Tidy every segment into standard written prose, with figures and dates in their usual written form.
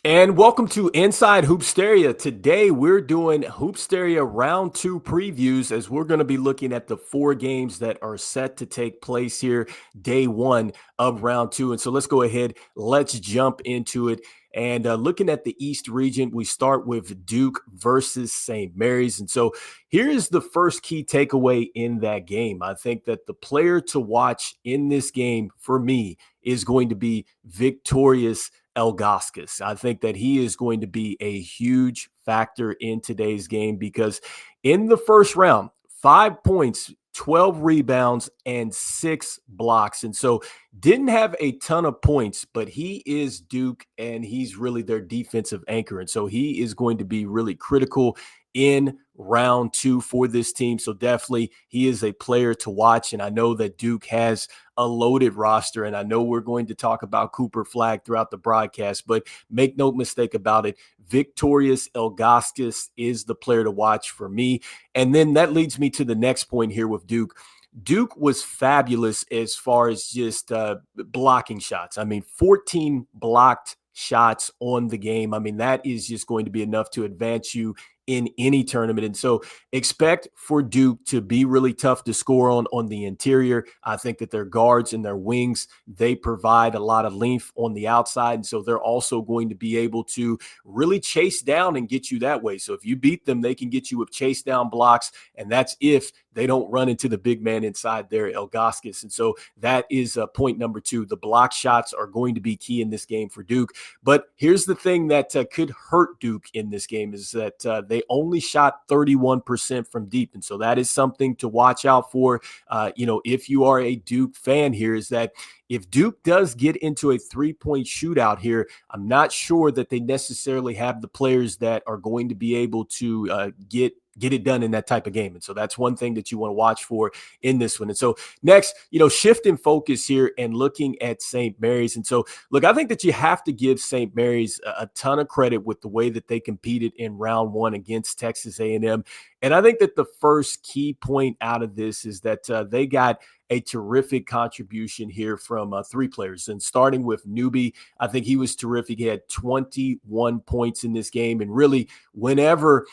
And welcome to Inside Hoopsteria. Today we're doing Hoopsteria Round 2 previews as we're going to be looking at the 4 games that are set to take place here day 1 of Round 2. And so let's go ahead, let's jump into it. And looking at the East region, we start with Duke versus St. Mary's. And so here's the first key takeaway in that game. I think that the player to watch in this game for me is going to be Victorious Elgauskas. I think that he is going to be a huge factor in today's game because in the first round, 5 points, 12 rebounds, and 6 blocks. And so didn't have a ton of points, but he is Duke and he's really their defensive anchor. And so he is going to be really critical in round 2 for this team. So definitely he is a player to watch. And I know that Duke has a loaded roster. And I know we're going to talk about Cooper Flagg throughout the broadcast, but make no mistake about it. Victorious Elgauskas is the player to watch for me. And then that leads me to the next point here with Duke. Duke was fabulous as far as just blocking shots. I mean, 14 blocked shots on the game. I mean, that is just going to be enough to advance you in any tournament. And so expect for Duke to be really tough to score on the interior. I think that their guards and their wings, they provide a lot of length on the outside. And so they're also going to be able to really chase down and get you that way. So if you beat them, they can get you with chase down blocks. And that's if they don't run into the big man inside there, Elgauskas. And so that is point number 2. The block shots are going to be key in this game for Duke. But here's the thing that could hurt Duke in this game is that they only shot 31% from deep. And so that is something to watch out for. If you are a Duke fan here, is that if Duke does get into a 3-point shootout here, I'm not sure that they necessarily have the players that are going to be able to get it done in that type of game. And so that's one thing that you want to watch for in this one. And so next, shifting focus here and looking at St. Mary's. And so, look, I think that you have to give St. Mary's a ton of credit with the way that they competed in round 1 against Texas A&M. And I think that the first key point out of this is that they got a terrific contribution here from 3 players. And starting with Newby, I think he was terrific. He had 21 points in this game. And really, whenever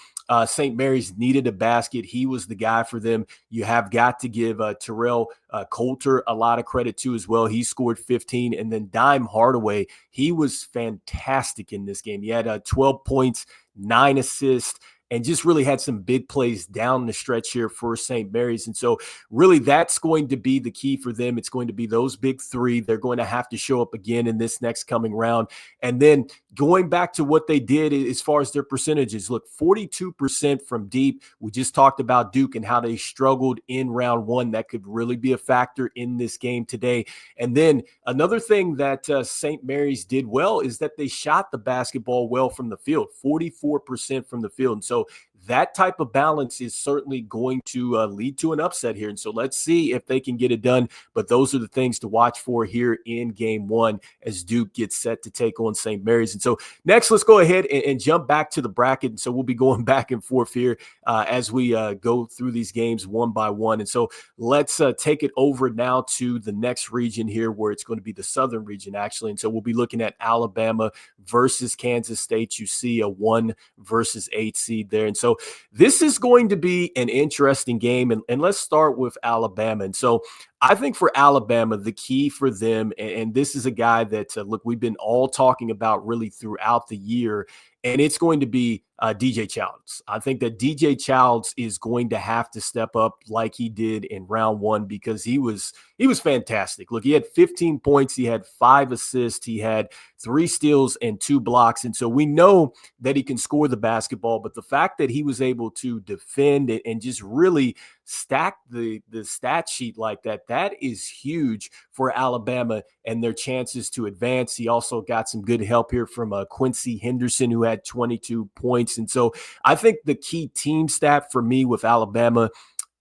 St. Mary's needed a basket, he was the guy for them. You have got to give Terrell Coulter a lot of credit too as well. He scored 15. And then Dime Hardaway, he was fantastic in this game. He had 12 points, 9 assists, and just really had some big plays down the stretch here for St. Mary's. And so really that's going to be the key for them. It's going to be those big 3. They're going to have to show up again in this next coming round. And then going back to what they did as far as their percentages, look, 42% from deep. We just talked about Duke and how they struggled in round 1. That could really be a factor in this game today. And then another thing that St. Mary's did well is that they shot the basketball well from the field, 44% from the field. And so that type of balance is certainly going to lead to an upset here. And so let's see if they can get it done. But those are the things to watch for here in game 1 as Duke gets set to take on St. Mary's. And so next, let's go ahead and jump back to the bracket. And so we'll be going back and forth here as we go through these games one by one. And so let's take it over now to the next region here where it's going to be the southern region, actually. And so we'll be looking at Alabama versus Kansas State. You see a 1 versus 8 seed there. And so this is going to be an interesting game. And let's start with Alabama. And so I think for Alabama, the key for them, and this is a guy that, look, we've been all talking about really throughout the year, and it's going to be DJ Childs. I think that DJ Childs is going to have to step up like he did in round 1 because he was fantastic. Look, he had 15 points. He had 5 assists. He had 3 steals and 2 blocks. And so we know that he can score the basketball, but the fact that he was able to defend it and just really stack the stat sheet like that, that is huge for Alabama and their chances to advance. He also got some good help here from Quincy Henderson, who had 22 points. And so I think the key team stat for me with Alabama,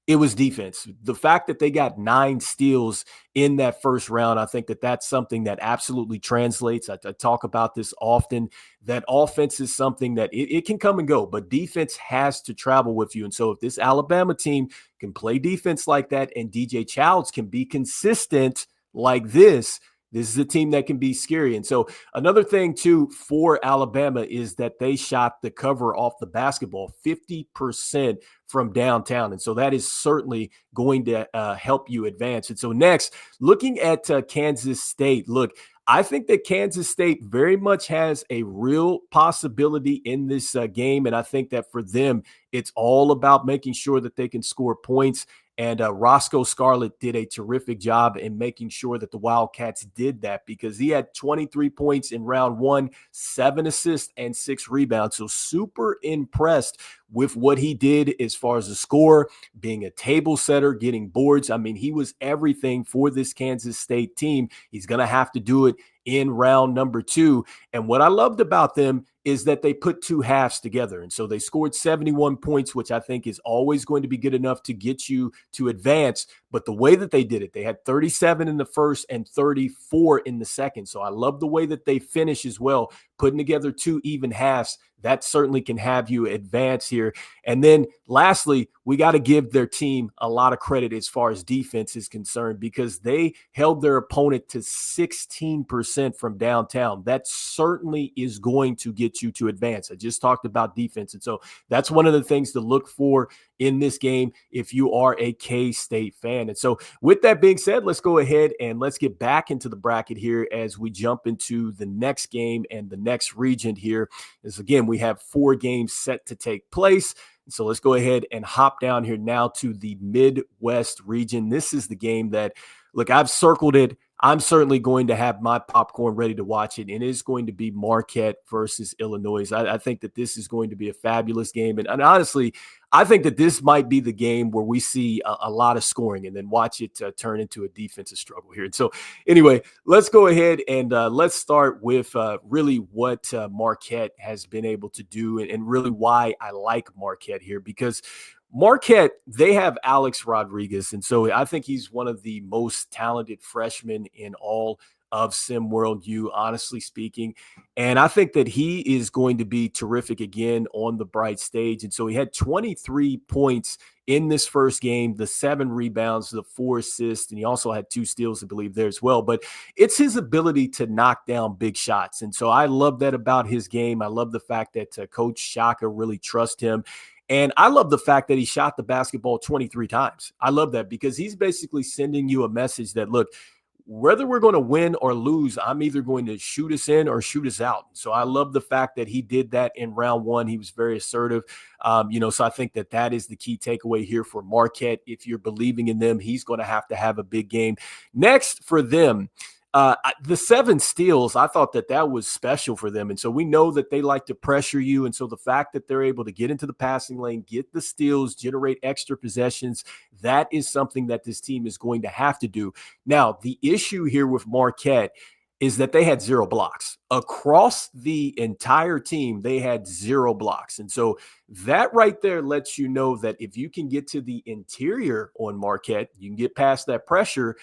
it was defense. The fact that they got 9 steals in that first round, I think that that's something that absolutely translates. I talk about this often, that offense is something that it can come and go, but defense has to travel with you. And so if this Alabama team can play defense like that and DJ Childs can be consistent like this, This is a team that can be scary. And so another thing too for Alabama is that they shot the cover off the basketball 50% from downtown. And so that is certainly going to help you advance. And so next, looking at Kansas State, look, I think that Kansas State very much has a real possibility in this game. And I think that for them, it's all about making sure that they can score points. And Roscoe Scarlett did a terrific job in making sure that the Wildcats did that, because he had 23 points in round one, 7 assists, and 6 rebounds. So super impressed with what he did as far as the score, being a table setter, getting boards. I mean, he was everything for this Kansas State team. He's going to have to do it in round number 2. And what I loved about them is that they put 2 halves together. And so they scored 71 points, which I think is always going to be good enough to get you to advance. But the way that they did it, they had 37 in the first and 34 in the second. So I love the way that they finish as well, putting together 2 even halves. That certainly can have you advance here. And then lastly, we got to give their team a lot of credit as far as defense is concerned, because they held their opponent to 16% from downtown. That certainly is going to get you to advance. I just talked about defense. And so that's one of the things to look for in this game if you are a K-State fan. And so with that being said, let's go ahead and let's get back into the bracket here as we jump into the next game and the next region here. As again, we have 4 games set to take place. So let's go ahead and hop down here now to the Midwest region. This is the game that, look, I've circled it. I'm certainly going to have my popcorn ready to watch it, and it is going to be Marquette versus Illinois. I think that this is going to be a fabulous game. And honestly, I think that this might be the game where we see a lot of scoring and then watch it turn into a defensive struggle here. And so anyway, let's go ahead and let's start with really what Marquette has been able to do, and really why I like Marquette here, because Marquette, they have Alex Rodriguez. And so I think he's one of the most talented freshmen in all of SimWorld U, honestly speaking. And I think that he is going to be terrific again on the bright stage. And so he had 23 points in this first game, the 7 rebounds, the 4 assists, and he also had 2 steals, I believe, there as well. But it's his ability to knock down big shots. And so I love that about his game. I love the fact that Coach Shaka really trusts him. And I love the fact that he shot the basketball 23 times. I love that, because he's basically sending you a message that, look, whether we're going to win or lose, I'm either going to shoot us in or shoot us out. So I love the fact that he did that in round 1. He was very assertive. So I think that that is the key takeaway here for Marquette. If you're believing in them, he's going to have a big game. Next for them, the 7 steals, I thought that was special for them. And so we know that they like to pressure you. And so the fact that they're able to get into the passing lane, get the steals, generate extra possessions, that is something that this team is going to have to do. Now, the issue here with Marquette is that they had 0 blocks. Across the entire team, they had 0 blocks. And so that right there lets you know that if you can get to the interior on Marquette, you can get past that pressure,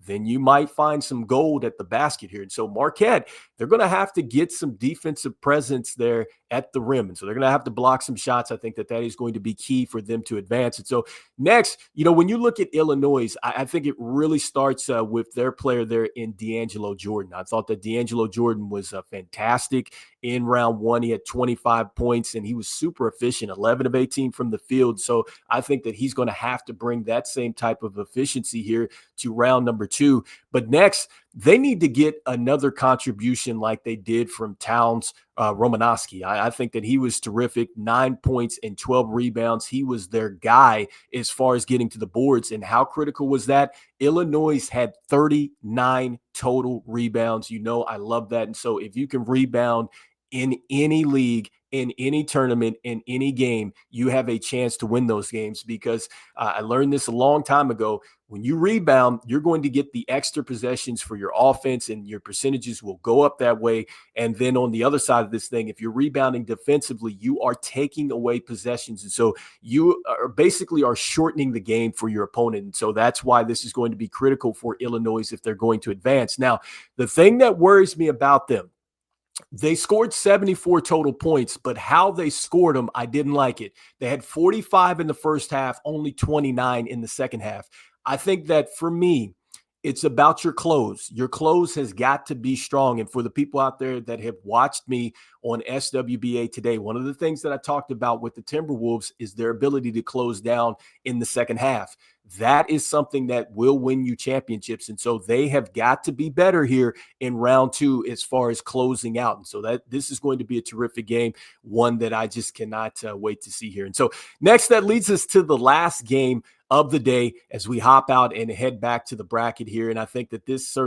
then you might find some gold at the basket here. And so Marquette, they're going to have to get some defensive presence there at the rim. And so they're going to have to block some shots. I think that is going to be key for them to advance. And so next, when you look at Illinois, I think it really starts with their player there in D'Angelo Jordan. I thought that D'Angelo Jordan was fantastic in round 1. He had 25 points and he was super efficient, 11 of 18 from the field. So I think that he's going to have to bring that same type of efficiency here to round number 2. But next, they need to get another contribution like they did from Towns Romanowski. I think that he was terrific, 9 points and 12 rebounds. He was their guy as far as getting to the boards. And how critical was that? Illinois had 39 total rebounds. I love that. And so if you can rebound in any league, in any tournament, in any game, you have a chance to win those games, because I learned this a long time ago. When you rebound, you're going to get the extra possessions for your offense, and your percentages will go up that way. And then on the other side of this thing, if you're rebounding defensively, you are taking away possessions. And so you are basically shortening the game for your opponent. And so that's why this is going to be critical for Illinois if they're going to advance. Now, the thing that worries me about them, they scored 74 total points, but how they scored them, I didn't like it. They had 45 in the first half, only 29 in the second half. I think that for me, It's about your close. Your close has got to be strong. And for the people out there that have watched me on SWBA today, one of the things that I talked about with the Timberwolves is their ability to close down in the second half. That is something that will win you championships. And so they have got to be better here in round two as far as closing out. And so that this is going to be a terrific game, one that I just cannot wait to see here. And so next, that leads us to the last game of the day as we hop out and head back to the bracket here. And I think that this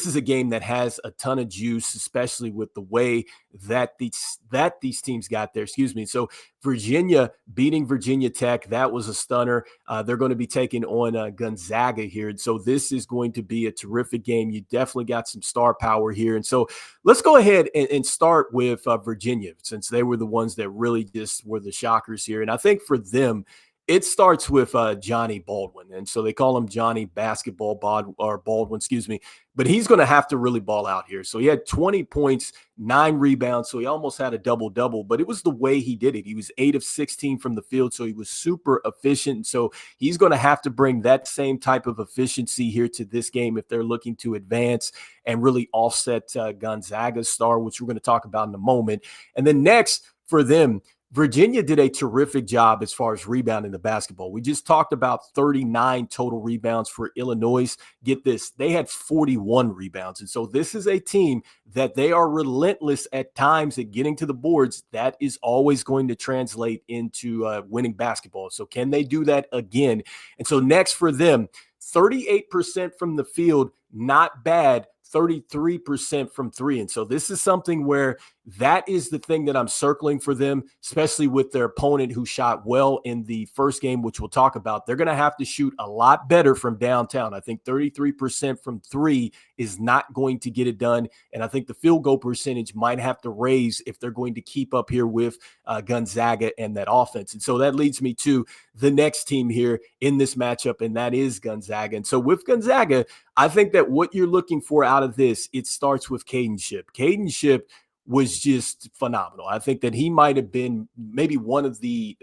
is a game that has a ton of juice, especially with the way that these teams got there. Excuse me. So Virginia beating Virginia Tech, that was a stunner. They're going to be taking on Gonzaga here. And so this is going to be a terrific game. You definitely got some star power here. And so let's go ahead and start with Virginia, since they were the ones that really just were the shockers here. And I think for them, it starts with Johnny Baldwin. And so they call him Johnny Basketball Baldwin, excuse me. But he's going to have to really ball out here. So he had 20 points, 9 rebounds. So he almost had a double-double. But it was the way he did it. He was 8 of 16 from the field. So he was super efficient. So he's going to have to bring that same type of efficiency here to this game if they're looking to advance and really offset Gonzaga's star, which we're going to talk about in a moment. And then next for them, Virginia did a terrific job as far as rebounding the basketball. We just talked about 39 total rebounds for Illinois. Get this, they had 41 rebounds. And so this is a team that they are relentless at times at getting to the boards. That is always going to translate into winning basketball. So can they do that again? And so next for them, 38% from the field, not bad. 33% from three. And so this is something where that is the thing that I'm circling for them, especially with their opponent who shot well in the first game, which we'll talk about. They're going to have to shoot a lot better from downtown. I think 33% from three is not going to get it done. And I think the field goal percentage might have to raise if they're going to keep up here with Gonzaga and that offense. And so that leads me to the next team here in this matchup, and that is Gonzaga. And so with Gonzaga, I think that what you're looking for out of this, it starts with Caden Shipp. Caden Shipp was just phenomenal. I think that he might have been maybe one of the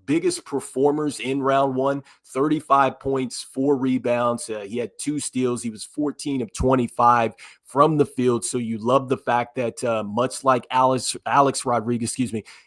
biggest performers in round one. 35 points, 4 rebounds. He had 2 steals. He was 14 of 25 from the field. So you love the fact that much like Alex Rodriguez,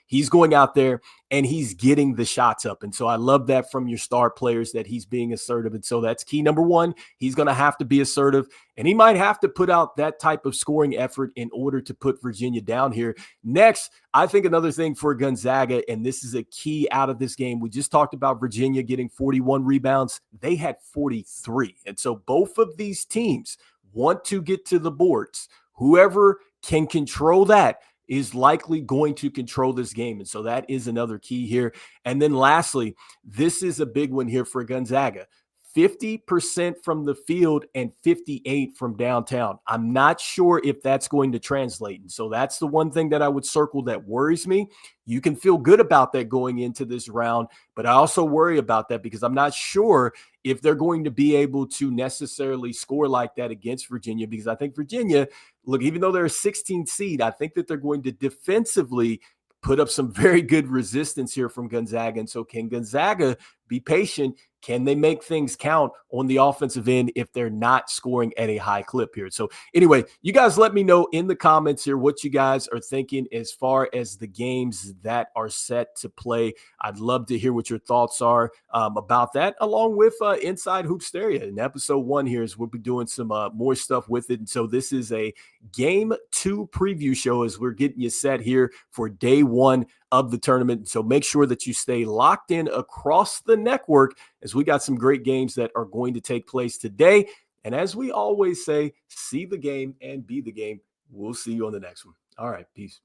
he's going out there and he's getting the shots up. And so I love that from your star players, that he's being assertive. And so that's key number one. He's going to have to be assertive, and he might have to put out that type of scoring effort in order to put Virginia down here. Next, I think another thing for Gonzaga, and this is a key out of this game. We just talked about Virginia getting 41 rebounds. They had 43. And so both of these teams want to get to the boards. Whoever can control that is likely going to control this game. And so that is another key here. And then lastly, this is a big one here for Gonzaga. 50% from the field and 58 from downtown. I'm not sure if that's going to translate. And so that's the one thing that I would circle that worries me. You can feel good about that going into this round, but I also worry about that because I'm not sure if they're going to be able to necessarily score like that against Virginia, because I think Virginia, look, even though they're a 16th seed, I think that they're going to defensively put up some very good resistance here from Gonzaga. And so can Gonzaga be patient? Can they make things count on the offensive end if they're not scoring at a high clip here? So anyway, you guys let me know in the comments here what you guys are thinking as far as the games that are set to play. I'd love to hear what your thoughts are about that, along with Inside Hoopsteria. In episode 1 here is we'll be doing some more stuff with it. And so this is a game 2 preview show as we're getting you set here for day 1 of the tournament. So make sure that you stay locked in across the network as we got some great games that are going to take place today. And as we always say, see the game and be the game. We'll see you on the next one. All right, peace.